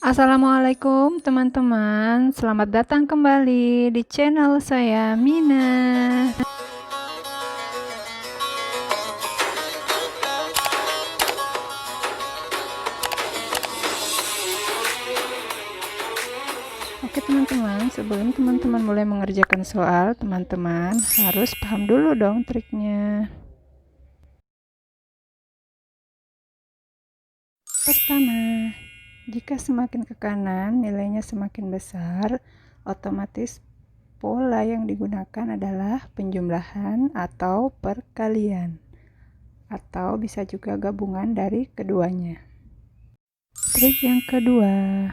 Assalamualaikum teman-teman, selamat datang kembali di channel saya Mina. Oke teman-teman, sebelum teman-teman mulai mengerjakan soal, teman-teman harus paham dulu dong triknya. Pertama, jika semakin ke kanan nilainya semakin besar, otomatis pola yang digunakan adalah penjumlahan atau perkalian, atau bisa juga gabungan dari keduanya. Trik yang kedua.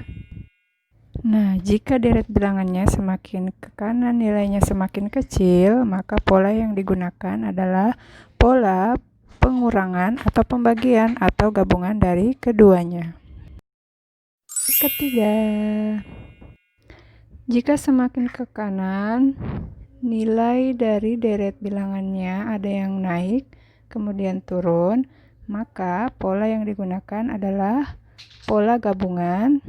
Nah, jika deret bilangannya semakin ke kanan nilainya semakin kecil, maka pola yang digunakan adalah pola pengurangan atau pembagian atau gabungan dari keduanya. Ketiga, jika semakin ke kanan nilai dari deret bilangannya ada yang naik kemudian turun, maka pola yang digunakan adalah pola gabungan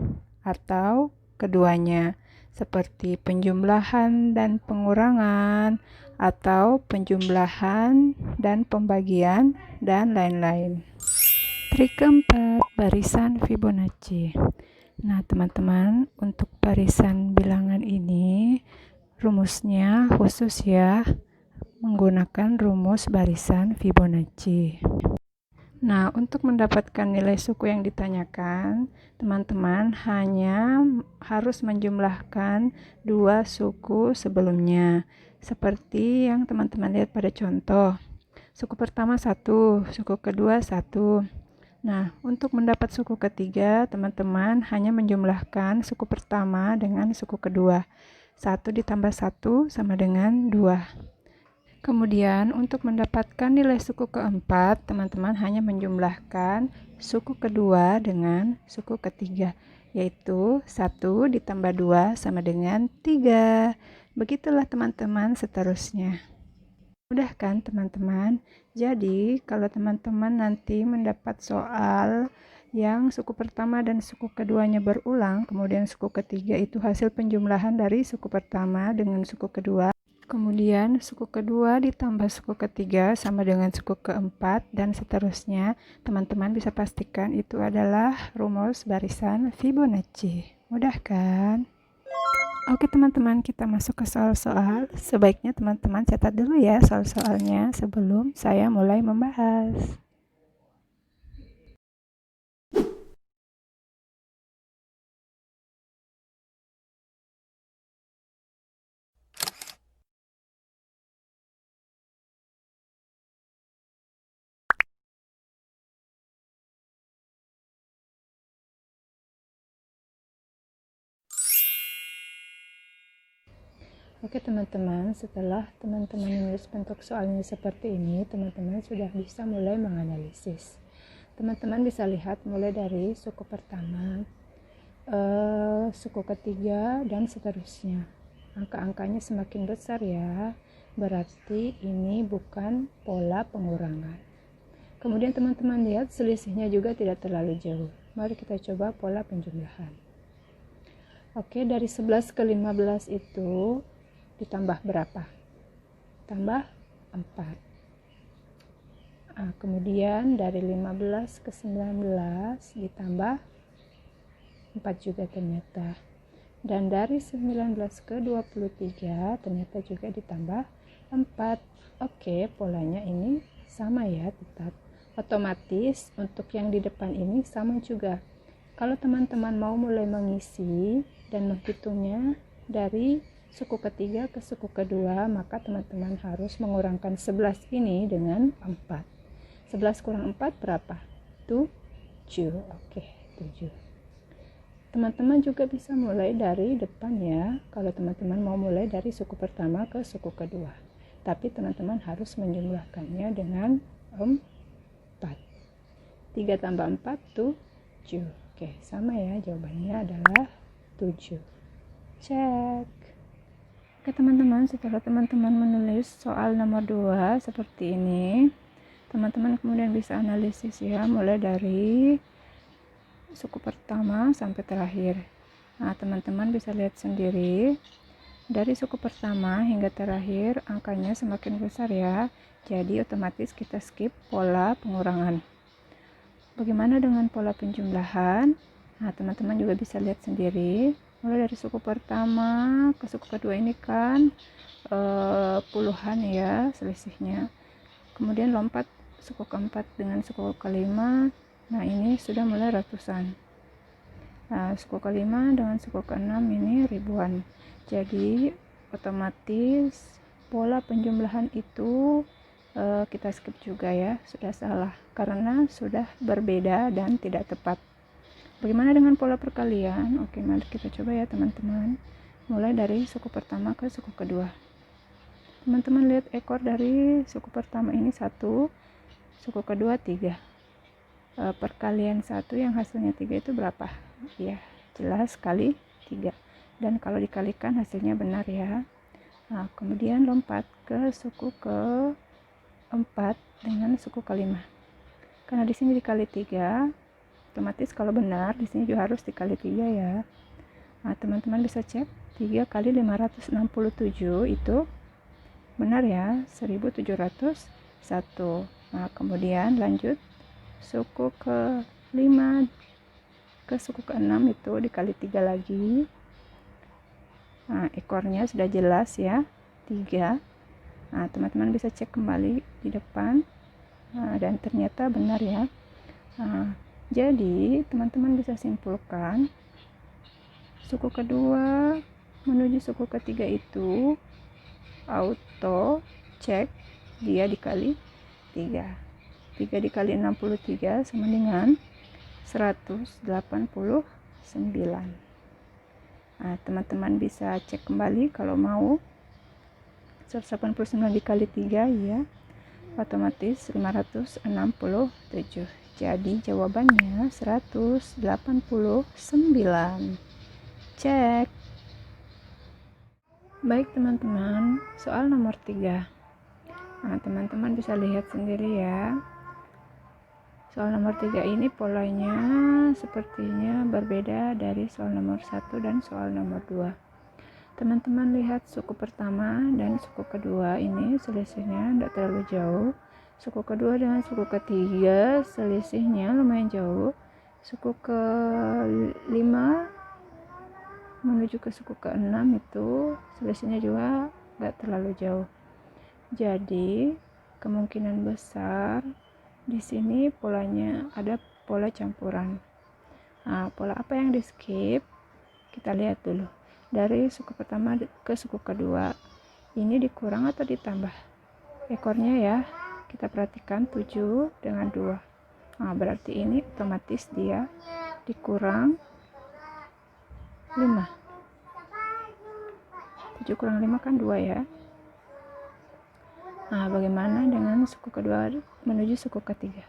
atau keduanya, seperti penjumlahan dan pengurangan, atau penjumlahan dan pembagian, dan lain-lain. Trik keempat, barisan Fibonacci. Nah, teman-teman, untuk barisan bilangan ini, rumusnya khusus ya, menggunakan rumus barisan Fibonacci. Nah, untuk mendapatkan nilai suku yang ditanyakan, teman-teman hanya harus menjumlahkan dua suku sebelumnya. Seperti yang teman-teman lihat pada contoh. Suku pertama 1, suku kedua 1. Nah, untuk mendapat suku ketiga, teman-teman hanya menjumlahkan suku pertama dengan suku kedua. 1 ditambah 1 sama dengan 2. Kemudian untuk mendapatkan nilai suku keempat, teman-teman hanya menjumlahkan suku kedua dengan suku ketiga, yaitu 1 ditambah 2 sama dengan 3. Begitulah teman-teman seterusnya. Mudah kan teman-teman? Jadi kalau teman-teman nanti mendapat soal yang suku pertama dan suku keduanya berulang, kemudian suku ketiga itu hasil penjumlahan dari suku pertama dengan suku kedua, kemudian suku kedua ditambah suku ketiga sama dengan suku keempat, dan seterusnya, teman-teman bisa pastikan itu adalah rumus barisan Fibonacci. Mudah kan? Oke teman-teman, kita masuk ke soal-soal. Sebaiknya teman-teman catat dulu ya soal-soalnya sebelum saya mulai membahas. Oke teman-teman, setelah teman-teman menulis bentuk soalnya seperti ini, teman-teman sudah bisa mulai menganalisis. Teman-teman bisa lihat mulai dari suku pertama, suku ketiga, dan seterusnya. Angka-angkanya semakin besar ya, berarti ini bukan pola pengurangan. Kemudian teman-teman lihat selisihnya juga tidak terlalu jauh. Mari kita coba pola penjumlahan. Oke, dari 11 ke 15 itu ditambah berapa? Tambah 4. Kemudian dari 15 ke 19 ditambah 4 juga ternyata. Dan dari 19 ke 23 ternyata juga ditambah 4. Oke, polanya ini sama ya, tetap. Otomatis untuk yang di depan ini sama juga. Kalau teman-teman mau mulai mengisi dan menghitungnya dari suku ketiga ke suku kedua, maka teman-teman harus mengurangkan 11 ini dengan 4. 11 kurang 4 berapa? 7. Oke, 7. Teman-teman juga bisa mulai dari depan ya, kalau teman-teman mau mulai dari suku pertama ke suku kedua. Tapi teman-teman harus menjumlahkannya dengan 4. 3 tambah 4, 7. Oke, sama ya, jawabannya adalah 7. Cek. Oke teman-teman, setelah teman-teman menulis soal nomor 2 seperti ini, teman-teman kemudian bisa analisis ya, mulai dari suku pertama sampai terakhir. Nah, teman-teman bisa lihat sendiri, dari suku pertama hingga terakhir angkanya semakin besar ya, jadi otomatis kita skip pola pengurangan. Bagaimana dengan pola penjumlahan? Nah, teman-teman juga bisa lihat sendiri, mulai dari suku pertama ke suku kedua ini kan puluhan ya selisihnya, kemudian lompat suku keempat dengan suku kelima, nah ini sudah mulai ratusan. Nah, suku kelima dengan suku keenam ini ribuan. Jadi otomatis pola penjumlahan itu kita skip juga ya, sudah salah karena sudah berbeda dan tidak tepat. Bagaimana dengan pola perkalian? Oke, mari kita coba ya teman-teman. Mulai dari suku pertama ke suku kedua. Teman-teman lihat ekor dari suku pertama ini 1, suku kedua 3. Perkalian 1 yang hasilnya 3 itu berapa? Ya, jelas kali 3. Dan kalau dikalikan hasilnya benar ya. Nah, kemudian lompat ke suku keempat dengan suku kelima. Karena di sini dikali 3, otomatis kalau benar di sini juga harus dikali 3 ya. Nah, teman-teman bisa cek 3 kali 567 itu benar ya, 1701. Nah, kemudian lanjut suku ke-5 ke suku ke-6 itu dikali 3 lagi. Nah, ekornya sudah jelas ya, 3. Nah, teman-teman bisa cek kembali di depan. Nah, dan ternyata benar ya. Nah, jadi teman-teman bisa simpulkan suku kedua menuju suku ketiga itu auto cek dia dikali 3. 3 dikali 63 sama dengan 189. Nah, teman-teman bisa cek kembali kalau mau. 189 dikali 3 ya, otomatis 567. Jadi jawabannya 189. Cek. Baik teman-teman, soal nomor 3. Nah, teman-teman bisa lihat sendiri ya. Soal nomor 3 ini polanya sepertinya berbeda dari soal nomor 1 dan soal nomor 2. Teman-teman lihat suku pertama dan suku kedua ini selisihnya tidak terlalu jauh. Suku kedua dengan suku ketiga selisihnya lumayan jauh. Suku ke-5 menuju ke suku ke-6 itu selisihnya juga tidak terlalu jauh. Jadi kemungkinan besar di sini polanya ada pola campuran. Nah, pola apa yang di skip? Kita lihat dulu. Dari suku pertama ke suku kedua, ini dikurang atau ditambah? Ekornya ya, kita perhatikan 7 dengan 2. Nah, berarti ini otomatis dia dikurang 5. 7 kurang 5 kan 2 ya. Nah, bagaimana dengan suku kedua menuju suku ketiga?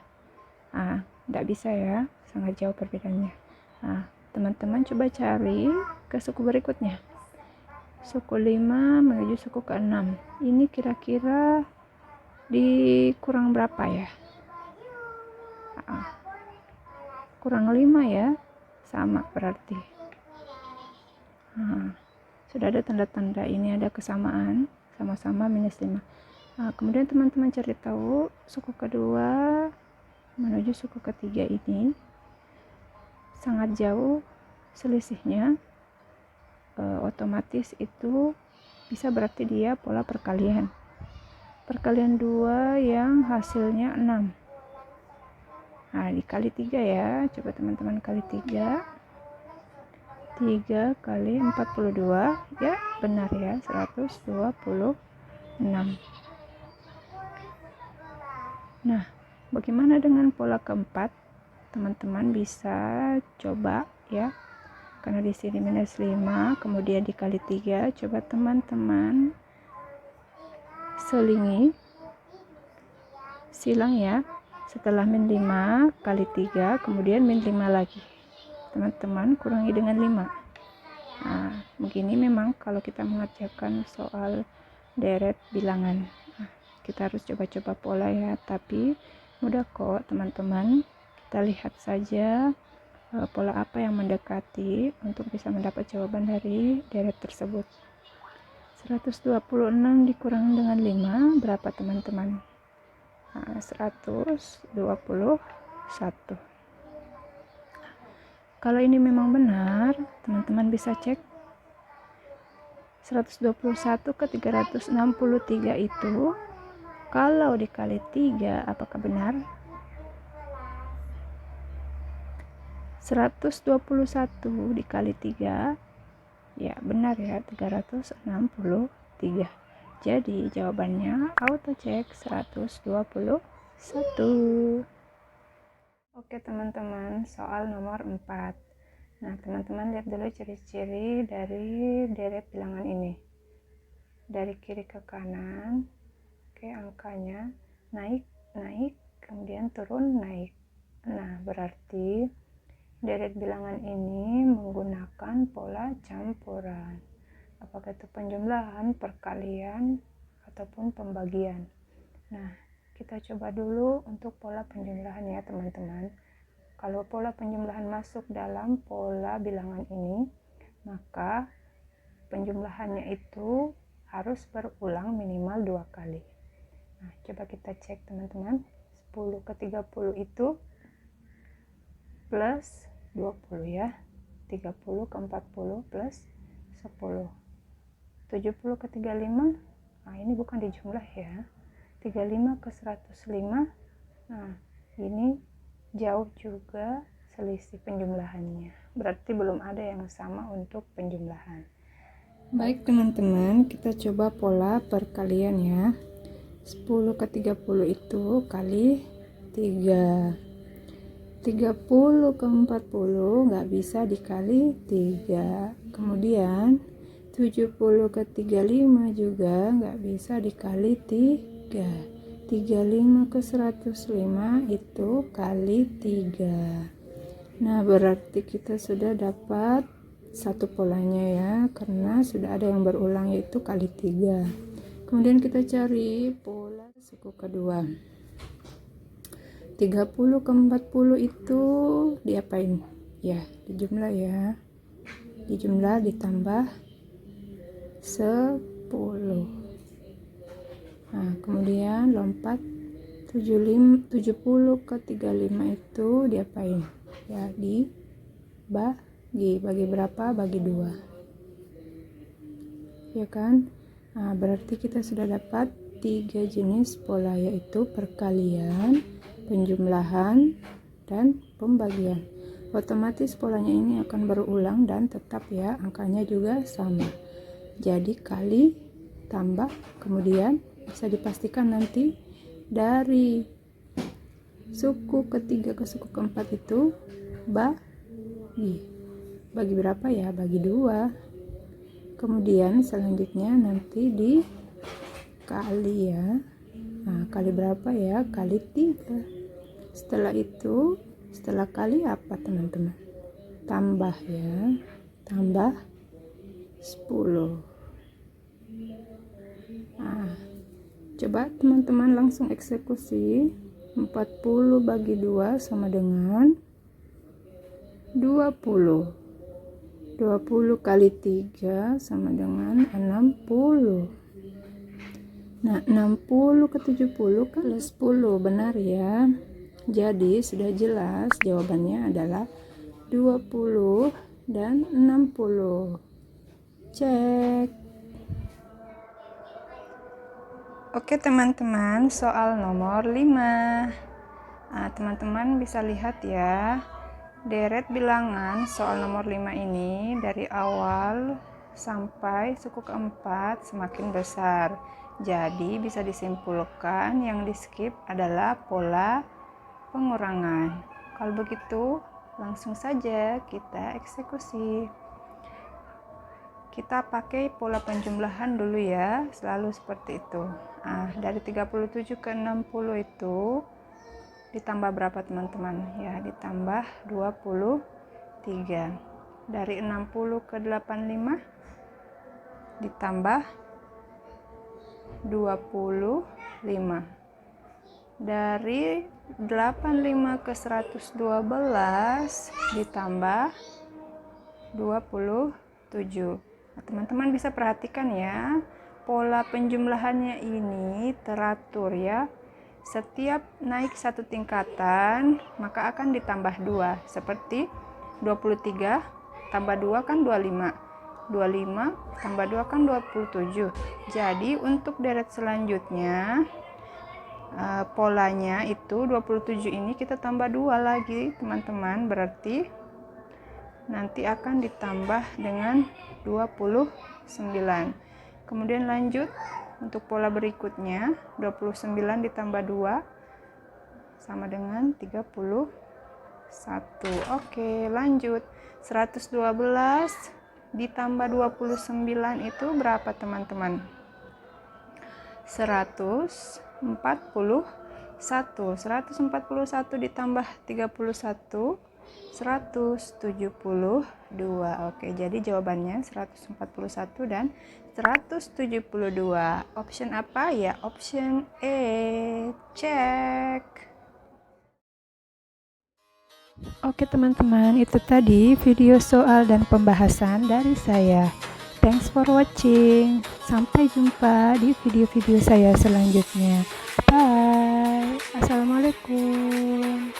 Nah, tidak bisa ya, sangat jauh perbedaannya. Nah, teman-teman coba cari ke suku berikutnya. Suku 5 menuju suku ke-6. Ini kira-kira dikurang berapa ya? Kurang 5 ya, sama berarti. Nah, sudah ada tanda-tanda ini ada kesamaan, sama-sama minus 5. Nah, kemudian teman-teman cari tahu suku kedua menuju suku ketiga ini sangat jauh selisihnya, otomatis itu bisa berarti dia pola perkalian. Perkalian 2 yang hasilnya 6. Nah, dikali 3 ya, coba teman-teman kali 3. 3 kali 42 ya, benar ya, 126. Nah, bagaimana dengan pola keempat? Teman-teman bisa coba ya. Karena di sini minus 5, kemudian dikali 3, coba teman-teman silang ya. Setelah min 5 kali 3, kemudian min 5 lagi. Teman-teman kurangi dengan 5. Nah, begini memang kalau kita mengerjakan soal deret bilangan. Kita harus coba-coba pola ya, tapi mudah kok teman-teman. Kita lihat saja pola apa yang mendekati untuk bisa mendapat jawaban dari deret tersebut. 126 dikurangi dengan 5 berapa teman-teman? 121. Kalau ini memang benar, teman-teman bisa cek 121 ke 363 itu kalau dikali 3 apakah benar? 121 dikali 3 ya benar ya, 363. Jadi jawabannya auto cek 121. Oke teman-teman, soal nomor 4. Nah teman-teman lihat dulu ciri-ciri dari deret bilangan ini. Dari kiri ke kanan, oke, angkanya naik, kemudian turun, naik. Nah berarti deret bilangan ini menggunakan pola campuran. Apakah itu penjumlahan, perkalian, ataupun pembagian. Nah, kita coba dulu untuk pola penjumlahan ya teman-teman. Kalau pola penjumlahan masuk dalam pola bilangan ini, maka penjumlahannya itu harus berulang minimal 2 kali. Nah, coba kita cek teman-teman. 10 ke 30 itu plus 20 ya, 30 ke 40 plus 10, 70 ke 35, nah ini bukan dijumlah ya, 35 ke 105, nah ini jauh juga selisih penjumlahannya, berarti belum ada yang sama untuk penjumlahan. Baik teman-teman, kita coba pola perkalian ya. 10 ke 30 itu kali 3, 30 ke 40 nggak bisa dikali 3, kemudian 70 ke 35 juga nggak bisa dikali 3, 35 ke 105 itu kali 3. Nah berarti kita sudah dapat satu polanya ya, karena sudah ada yang berulang yaitu kali 3. Kemudian kita cari pola suku kedua. 30 ke 40 itu diapain? Ya, dijumlah ya. Dijumlah ditambah 10. Nah, kemudian lompat 70 ke 35 itu diapain? Ya, dibagi. Bagi berapa? Bagi 2. Ya kan? Nah, berarti kita sudah dapat 3 jenis pola, yaitu perkalian, penjumlahan, dan pembagian. Otomatis polanya ini akan berulang dan tetap ya, angkanya juga sama. Jadi kali, tambah, kemudian bisa dipastikan nanti dari suku ketiga ke suku keempat itu bagi. Bagi berapa ya? Bagi 2. Kemudian selanjutnya nanti dikali ya. Nah, kali berapa ya? Kali 3. Setelah itu, setelah kali apa teman-teman? Tambah ya, tambah 10. Nah, coba teman-teman langsung eksekusi. 40 bagi 2 sama dengan 20. 20 kali 3 sama dengan 60. Nah, 60 ke 70 kan 10, benar ya. Jadi sudah jelas jawabannya adalah 20 dan 60. Cek. Oke teman-teman, soal nomor 5. Nah, teman-teman bisa lihat ya, deret bilangan soal nomor 5 ini dari awal sampai suku keempat semakin besar. Jadi bisa disimpulkan yang di skip adalah pola pengurangan. Kalau begitu, langsung saja kita eksekusi. Kita pakai pola penjumlahan dulu ya, selalu seperti itu. Dari 37 ke 60 itu ditambah berapa teman-teman? Ya, ditambah 23. Dari 60 ke 85 ditambah 25. Dari 85 ke 112 ditambah 27. Nah, teman-teman bisa perhatikan ya, pola penjumlahannya ini teratur ya. Setiap naik satu tingkatan, maka akan ditambah 2. Seperti 23 tambah 2 kan 25. 25 tambah 2 kan 27. Jadi untuk deret selanjutnya, polanya itu 27 ini kita tambah 2 lagi teman-teman, berarti nanti akan ditambah dengan 29. Kemudian lanjut untuk pola berikutnya, 29 ditambah 2 sama dengan 31. Oke, lanjut. 112 ditambah 29 itu berapa teman-teman? 141 ditambah 31 172. Oke, jadi jawabannya 141 dan 172. Option apa ya? Option E. Cek. Oke teman-teman, itu tadi video soal dan pembahasan dari saya. Thanks for watching. Sampai jumpa di video-video saya selanjutnya. Bye. Assalamualaikum.